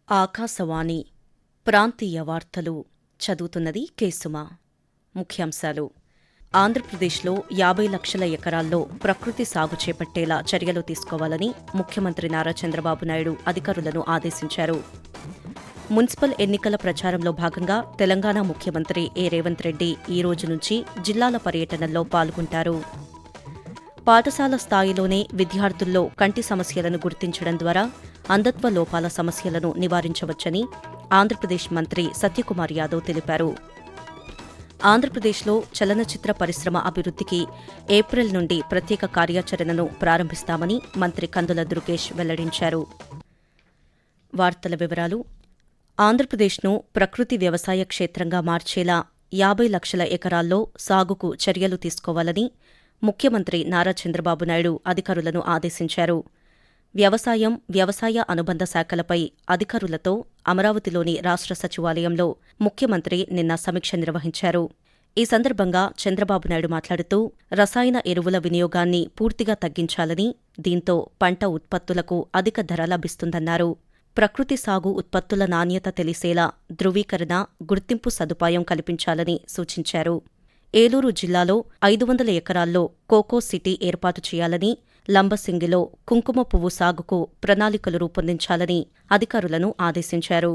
ఆకాశవాణి ప్రాంతీయ వార్తలు చదువుతున్నది కేసుమ. ముఖ్యాంశాలు: ఆంధ్రప్రదేశ్లో 50 లక్షల ఎకరాల్లో ప్రకృతి సాగు చేపట్టేలా చర్యలు తీసుకోవాలని ముఖ్యమంత్రి నారా చంద్రబాబు నాయుడు అధికారులను ఆదేశించారు. మున్సిపల్ ఎన్నికల ప్రచారంలో భాగంగా తెలంగాణ ముఖ్యమంత్రి రేవంత్ రెడ్డి ఈ రోజు నుంచి జిల్లాల పర్యటనలో పాల్గొంటారు. పాఠశాల స్థాయిలోనే విద్యార్థుల్లో కంటి సమస్యలను గుర్తించడం ద్వారా అంధత్వ లోపాల సమస్యలను నివారించవచ్చని ఆంధ్రప్రదేశ్ మంత్రి సత్యకుమార్ యాదవ్ తెలిపారు. ఆంధ్రప్రదేశ్లో చలనచిత్ర పరిశ్రమ అభివృద్ధికి ఏప్రిల్ నుండి ప్రత్యేక కార్యాచరణను ప్రారంభిస్తామని మంత్రి కందుల దుర్గేష్ వెల్లడించారు. వార్తల వివరాలు: ఆంధ్రప్రదేశ్ను ప్రకృతి వ్యవసాయ క్షేత్రంగా మార్చేలా 50 లక్షల ఎకరాల్లో సాగుకు చర్యలు తీసుకోవాలని ముఖ్యమంత్రి నారా చంద్రబాబు నాయుడు అధికారులను ఆదేశించారు. వ్యవసాయం, వ్యవసాయ అనుబంధ శాఖలపై అధికారులతో అమరావతిలోని రాష్ట్ర సచివాలయంలో ముఖ్యమంత్రి నిన్న సమీక్ష నిర్వహించారు. ఈ సందర్భంగా చంద్రబాబు నాయుడు మాట్లాడుతూ రసాయన ఎరువుల వినియోగాన్ని పూర్తిగా తగ్గించాలని, దీంతో పంట ఉత్పత్తులకు అధిక ధర లభిస్తుందన్నారు. ప్రకృతి సాగు ఉత్పత్తుల నాణ్యత తెలిసేలా ధృవీకరణ, గుర్తింపు సదుపాయం కల్పించాలని సూచించారు. ఏలూరు జిల్లాలో 500 ఎకరాల్లో కోకో సిటీ ఏర్పాటు చేయాలని, లంబసింగిలో కుంకుమ పువ్వు సాగుకు ప్రణాళికలు రూపొందించాలని అధికారులను ఆదేశించారు.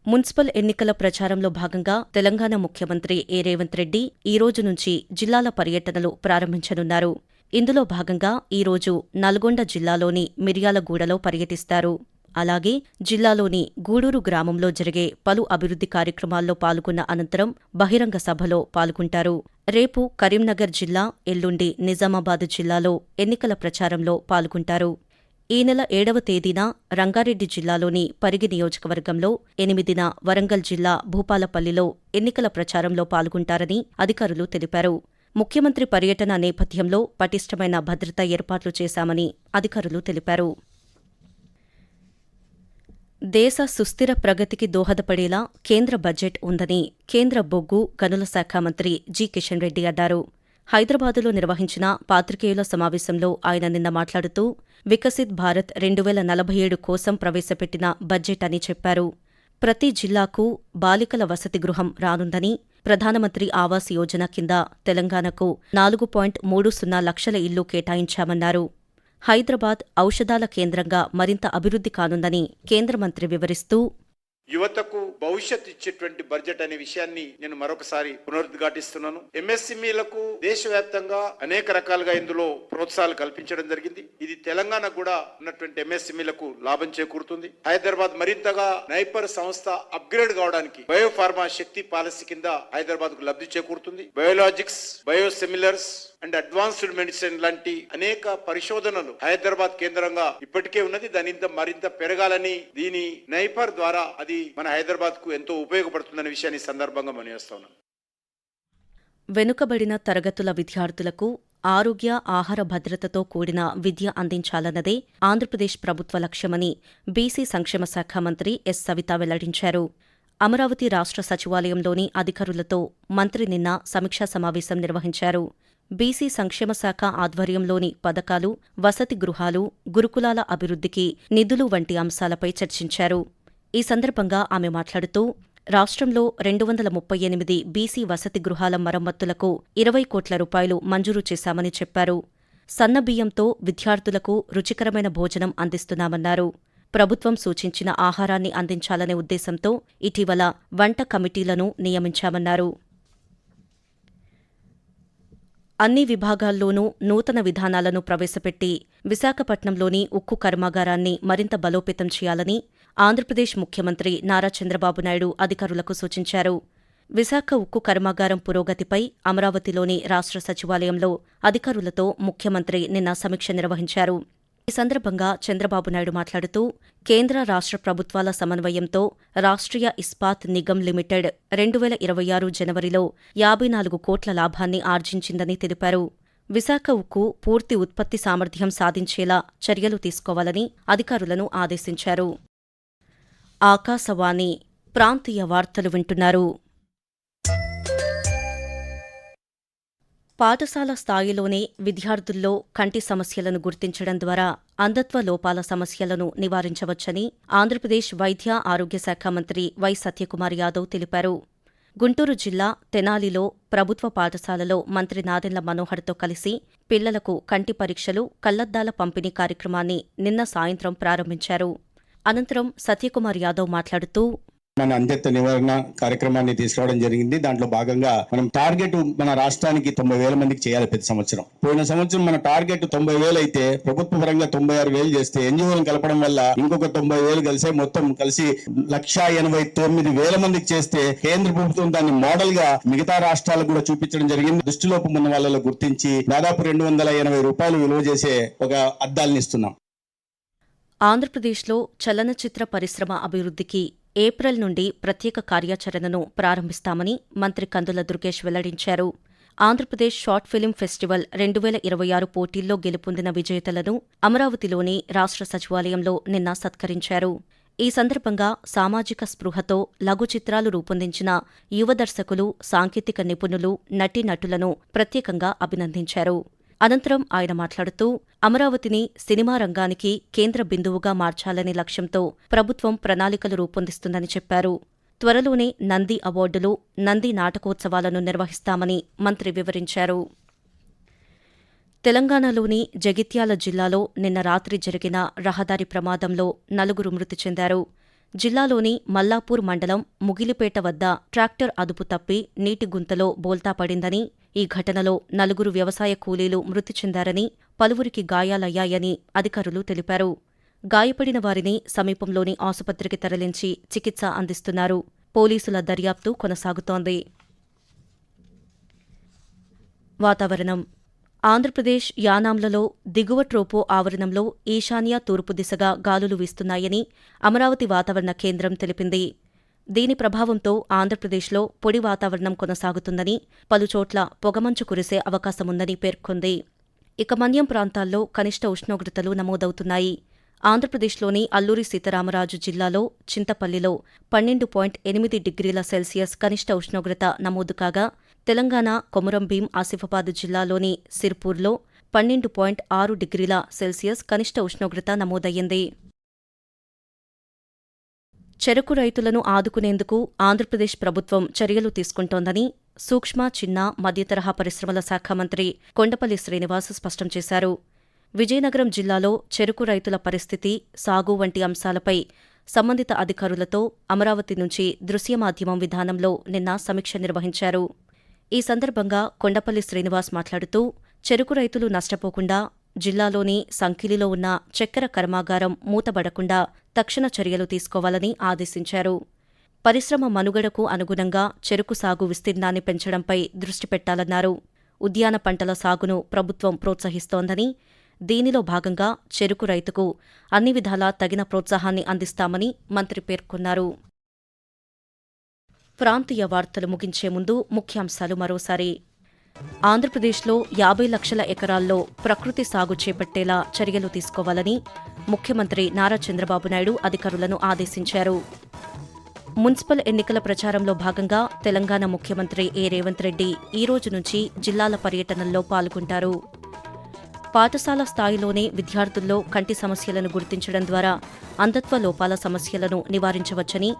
మున్సిపల్ ఎన్నికల ప్రచారంలో భాగంగా తెలంగాణ ముఖ్యమంత్రి రేవంత్ రెడ్డి ఈ రోజు నుంచి జిల్లాల పర్యటనలు ప్రారంభించనున్నారు. ఇందులో భాగంగా ఈ రోజు నల్గొండ జిల్లాలోని మిర్యాలగూడలో పర్యటిస్తారు. అలాగే జిల్లాలోని గూడూరు గ్రామంలో జరిగే పలు అభివృద్ధి కార్యక్రమాల్లో పాల్గొన్న అనంతరం బహిరంగ సభలో పాల్గొంటారు. రేపు కరీంనగర్ జిల్లా, ఎల్లుండి నిజామాబాద్ జిల్లాలో ఎన్నికల ప్రచారంలో పాల్గొంటారు. ఈ నెల 7వ తేదీన రంగారెడ్డి జిల్లాలోని పరిగి నియోజకవర్గంలో, 8న వరంగల్ జిల్లా భూపాలపల్లిలో ఎన్నికల ప్రచారంలో పాల్గొంటారని అధికారులు తెలిపారు. ముఖ్యమంత్రి పర్యటన నేపథ్యంలో పటిష్టమైన భద్రతా ఏర్పాట్లు చేశామని అధికారులు తెలిపారు. దేశ సుస్థిర ప్రగతికి దోహదపడేలా కేంద్ర బడ్జెట్ ఉందని కేంద్ర బొగ్గు, గనుల శాఖ మంత్రి జి. కిషన్ రెడ్డి అన్నారు. హైదరాబాదులో నిర్వహించిన పాత్రికేయుల సమావేశంలో ఆయన నిన్న మాట్లాడుతూ వికసిత్ భారత్ 2047 కోసం ప్రవేశపెట్టిన బడ్జెట్ అని చెప్పారు. ప్రతి జిల్లాకు బాలికల వసతి గృహం రానుందని, ప్రధానమంత్రి ఆవాస్ యోజన కింద తెలంగాణకు 4.30 లక్షల ఇళ్లు కేటాయించామన్నారు. హైదరాబాద్ ఔషధాల కేంద్రంగా మరింత అభివృద్ధి కానుందని కేంద్ర మంత్రి వివరిస్తూ, యువతకు భవిష్యత్ ఇచ్చేటువంటి బడ్జెట్ అనే విషయాన్ని నేను మరొకసారి పునరుద్ఘాటిస్తున్నాను. ఎంఎస్ఎంఈలకు దేశవ్యాప్తంగా అనేక రకాలుగా ఇందులో ప్రోత్సాహాలు కల్పించడం జరిగింది. ఇది తెలంగాణ కూడా ఉన్నటువంటి ఎంఎస్ఎంఈలకు లాభం చేకూరుతుంది. హైదరాబాద్ మరింతగా నైపర్ సంస్థ అప్గ్రేడ్ కావడానికి బయోఫార్మా శక్తి పాలసీ కింద హైదరాబాద్ కు లబ్ధి చేకూరుతుంది. Biologics, biosimilars and advanced medicine లాంటి అనేక పరిశోధనలు హైదరాబాద్ కేంద్రంగా ఇప్పటికే ఉన్నది. దాని మరింత పెరగాలని, దీని నైపర్ ద్వారా అది మన హైదరాబాద్ కు ఎంతో ఉపయోగపడుతుందనే విషయాన్ని సందర్భంగా మనవేస్తా ఉన్నాను. వెనుకబడిన తరగతుల విద్యార్థులకు ఆరోగ్య, ఆహార భద్రతతో కూడిన విద్య అందించాలన్నదే ఆంధ్రప్రదేశ్ ప్రభుత్వ లక్ష్యమని బీసీ సంక్షేమ శాఖ మంత్రి ఎస్. సవిత వెల్లడించారు. అమరావతి రాష్ట్ర సచివాలయంలోని అధికారులతో మంత్రి నిన్న సమీక్షా సమావేశం నిర్వహించారు. బీసీ సంక్షేమ శాఖ ఆధ్వర్యంలోని పథకాలు, వసతి గృహాలు, గురుకులాల అభివృద్ధికి నిధులు వంటి అంశాలపై చర్చించారు. ఈ సందర్భంగా ఆమె మాట్లాడుతూ రాష్ట్రంలో 238 బీసీ వసతి గృహాల మరమ్మతులకు 20 కోట్ల రూపాయలు మంజూరు చేశామని చెప్పారు. సన్నబియ్యంతో విద్యార్థులకు రుచికరమైన భోజనం అందిస్తున్నామన్నారు. ప్రభుత్వం సూచించిన ఆహారాన్ని అందించాలనే ఉద్దేశంతో ఇటీవల వంట కమిటీలను నియమించామన్నారు. అన్ని విభాగాల్లోనూ నూతన విధానాలను ప్రవేశపెట్టి విశాఖపట్నంలోని ఉక్కు కర్మాగారాన్ని మరింత బలోపేతం చేయాలని ఆంధ్రప్రదేశ్ ముఖ్యమంత్రి నారా చంద్రబాబు నాయుడు అధికారులకు సూచించారు. విశాఖ ఉక్కు కర్మాగారం పురోగతిపై అమరావతిలోని రాష్ట్ర సచివాలయంలో అధికారులతో ముఖ్యమంత్రి నిన్న సమీక్ష నిర్వహించారు. ఈ సందర్భంగా చంద్రబాబు నాయుడు మాట్లాడుతూ కేంద్ర, రాష్ట్ర ప్రభుత్వాల సమన్వయంతో రాష్ట్రీయ ఇస్పాత్ నిగమ్ లిమిటెడ్ 2026 జనవరిలో 54 కోట్ల లాభాన్ని ఆర్జించిందని తెలిపారు. విశాఖ ఉక్కు పూర్తి ఉత్పత్తి సామర్థ్యం సాధించేలా చర్యలు తీసుకోవాలని అధికారులను ఆదేశించారు. ఆకాశవాణి ప్రాంతీయ వార్తలు వింటున్నారు. పాఠశాల స్థాయిలోనే విద్యార్థుల్లో కంటి సమస్యలను గుర్తించడం ద్వారా అంధత్వ లోపాల సమస్యలను నివారించవచ్చని ఆంధ్రప్రదేశ్ వైద్య ఆరోగ్య శాఖ మంత్రి వై సత్యకుమార్ యాదవ్ తెలిపారు. గుంటూరు జిల్లా తెనాలిలో ప్రభుత్వ పాఠశాలలో మంత్రి నాదెండ్ల మనోహర్తో కలిసి పిల్లలకు కంటి పరీక్షలు, కళ్లద్దాల పంపిణీ కార్యక్రమాన్ని నిన్న సాయంత్రం ప్రారంభించారు. అనంతరం సత్యకుమార్ యాదవ్ మాట్లాడుతూ మన అంధత్వ నివారణ కార్యక్రమాన్ని తీసుకురావడం జరిగింది. దాంట్లో భాగంగా మనం టార్గెట్ మన రాష్ట్రానికి 90,000 మందికి చేయాలి ప్రతి సంవత్సరం. పోయిన సంవత్సరం మన టార్గెట్ 90,000 అయితే ప్రభుత్వ పరంగా 96,000 చేస్తే ఎన్జిఓలను కలపడం వల్ల ఇంకొక 90,000 కలిసి మొత్తం కలిసి 1,89,000 మందికి చేస్తే కేంద్ర ప్రభుత్వం దాన్ని మోడల్ గా మిగతా రాష్ట్రాలకు కూడా చూపించడం జరిగింది. దృష్టిలోపం ఉన్న వాళ్ళలో గుర్తించి దాదాపు 280 రూపాయలు విలువ చేసే ఒక అద్దాలను ఇస్తున్నాం. ఆంధ్రప్రదేశ్లో చలనచిత్ర పరిశ్రమ అభివృద్ధికి ఏప్రిల్ నుండి ప్రత్యేక కార్యాచరణను ప్రారంభిస్తామని మంత్రి కందుల దుర్గేష్ వెల్లడించారు. ఆంధ్రప్రదేశ్ షార్ట్ ఫిల్మ్ ఫెస్టివల్ 2026 పోటీల్లో గెలుపొందిన విజేతలను అమరావతిలోని రాష్ట్ర సచివాలయంలో నిన్న సత్కరించారు. ఈ సందర్భంగా సామాజిక స్పృహతో లఘు చిత్రాలు రూపొందించిన యువ దర్శకులు, సాంకేతిక నిపుణులు, నటీనటులను ప్రత్యేకంగా అభినందించారు. అనంతరం ఆయన మాట్లాడుతూ అమరావతిని సినిమా రంగానికి కేంద్ర బిందువుగా మార్చాలనే లక్ష్యంతో ప్రభుత్వం ప్రణాళికలు రూపొందిస్తుందని చెప్పారు. త్వరలోనే నంది అవార్డులు, నంది నాటకోత్సవాలను నిర్వహిస్తామని మంత్రి వివరించారు. తెలంగాణలోని జగిత్యాల జిల్లాలో నిన్న రాత్రి జరిగిన రహదారి ప్రమాదంలో 4 మృతి చెందారు. జిల్లాలోని మల్లాపూర్ మండలం ముగిలిపేట వద్ద ట్రాక్టర్ అదుపు తప్పి నీటి గుంతలో బోల్తా పడిందని, ఈ ఘటనలో 4 వ్యవసాయ కూలీలు మృతి చెందారని, పలువురికి గాయాలయ్యాయని అధికారులు తెలిపారు. గాయపడిన వారిని సమీపంలోని ఆసుపత్రికి తరలించి చికిత్స అందిస్తున్నారు. పోలీసుల దర్యాప్తు కొనసాగుతోంది. వాతావరణం. ఆంధ్రప్రదేశ్ యానాంలలో దిగువ ట్రోపో ఆవరణంలో ఈశాన్య తూర్పు దిశగా గాలులు వీస్తున్నాయని అమరావతి వాతావరణ కేంద్రం తెలిపింది. దీని ప్రభావంతో ఆంధ్రప్రదేశ్లో పొడి వాతావరణం కొనసాగుతుందని, పలుచోట్ల పొగమంచు కురిసే అవకాశముందని పేర్కొంది. ఇక మన్యం ప్రాంతాల్లో కనిష్ట ఉష్ణోగ్రతలు నమోదవుతున్నాయి. ఆంధ్రప్రదేశ్లోని అల్లూరి సీతారామరాజు జిల్లాలో చింతపల్లిలో 12.8 డిగ్రీల సెల్సియస్ కనిష్ట ఉష్ణోగ్రత నమోదు కాగా, తెలంగాణ కొమురంభీం ఆసిఫాబాద్ జిల్లాలోని సిర్పూర్లో 12.6 డిగ్రీల సెల్సియస్ కనిష్ట ఉష్ణోగ్రత నమోదయ్యింది. చెరకు రైతులను ఆదుకునేందుకు ఆంధ్రప్రదేశ్ ప్రభుత్వం చర్యలు తీసుకుంటోందని సూక్ష్మ, చిన్న, మధ్యతరహా పరిశ్రమల శాఖ మంత్రి కొండపల్లి శ్రీనివాస్ స్పష్టం చేశారు. విజయనగరం జిల్లాలో చెరకు రైతుల పరిస్థితి, సాగు వంటి అంశాలపై సంబంధిత అధికారులతో అమరావతి నుంచి దృశ్య మాధ్యమం విధానంలో నిన్న సమీక్ష నిర్వహించారు. ఈ సందర్భంగా కొండపల్లి శ్రీనివాస్ మాట్లాడుతూ చెరకు రైతులు నష్టపోకుండా జిల్లాలోని సంకిలిలో ఉన్న చక్కెర కర్మాగారం మూతబడకుండా తక్షణ చర్యలు తీసుకోవాలని ఆదేశించారు. పరిశ్రమ మనుగడకు అనుగుణంగా చెరకు సాగు విస్తీర్ణాన్ని పెంచడంపై దృష్టి పెట్టాలన్నారు. ఉద్యాన పంటల సాగును ప్రభుత్వం ప్రోత్సహిస్తోందని, దీనిలో భాగంగా చెరకు రైతుకు అన్ని విధాలా తగిన ప్రోత్సాహాన్ని అందిస్తామని మంత్రి పేర్కొన్నారు. ప్రాంతీయ వార్తలు ముగించే ముందు ముఖ్యాంశాలు మరోసారి. ఆంధ్రప్రదేశ్లో 50 లక్షల ఎకరాల్లో ప్రకృతి సాగు చేపట్టేలా చర్యలు తీసుకోవాలని ముఖ్యమంత్రి నారా చంద్రబాబు నాయుడు అధికారులను ఆదేశించారు. మున్సిపల్ ఎన్నికల ప్రచారంలో భాగంగా తెలంగాణ ముఖ్యమంత్రి రేవంత్ రెడ్డి ఈ రోజు నుంచి జిల్లాల పర్యటనల్లో పాల్గొంటారు. పాఠశాల స్థాయిలోనే విద్యార్థుల్లో కంటి సమస్యలను గుర్తించడం ద్వారా అంధత్వ లోపాల సమస్యలను నివారించవచ్చని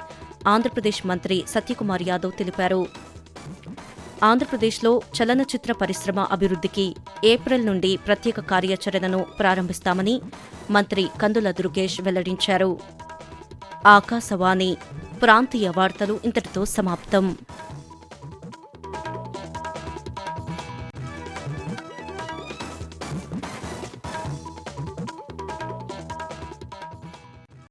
ఆంధ్రప్రదేశ్ మంత్రి సత్యకుమార్ యాదవ్ తెలిపారు. ఆంధ్రప్రదేశ్లో చలనచిత్ర పరిశ్రమ అభివృద్ధికి ఏప్రిల్ నుండి ప్రత్యేక కార్యాచరణను ప్రారంభిస్తామని మంత్రి కందుల దుర్గేష్ వెల్లడించారు. ఆకాశవాణి ప్రాంతీయ వార్తలు ఇంతటితో సమాప్తం.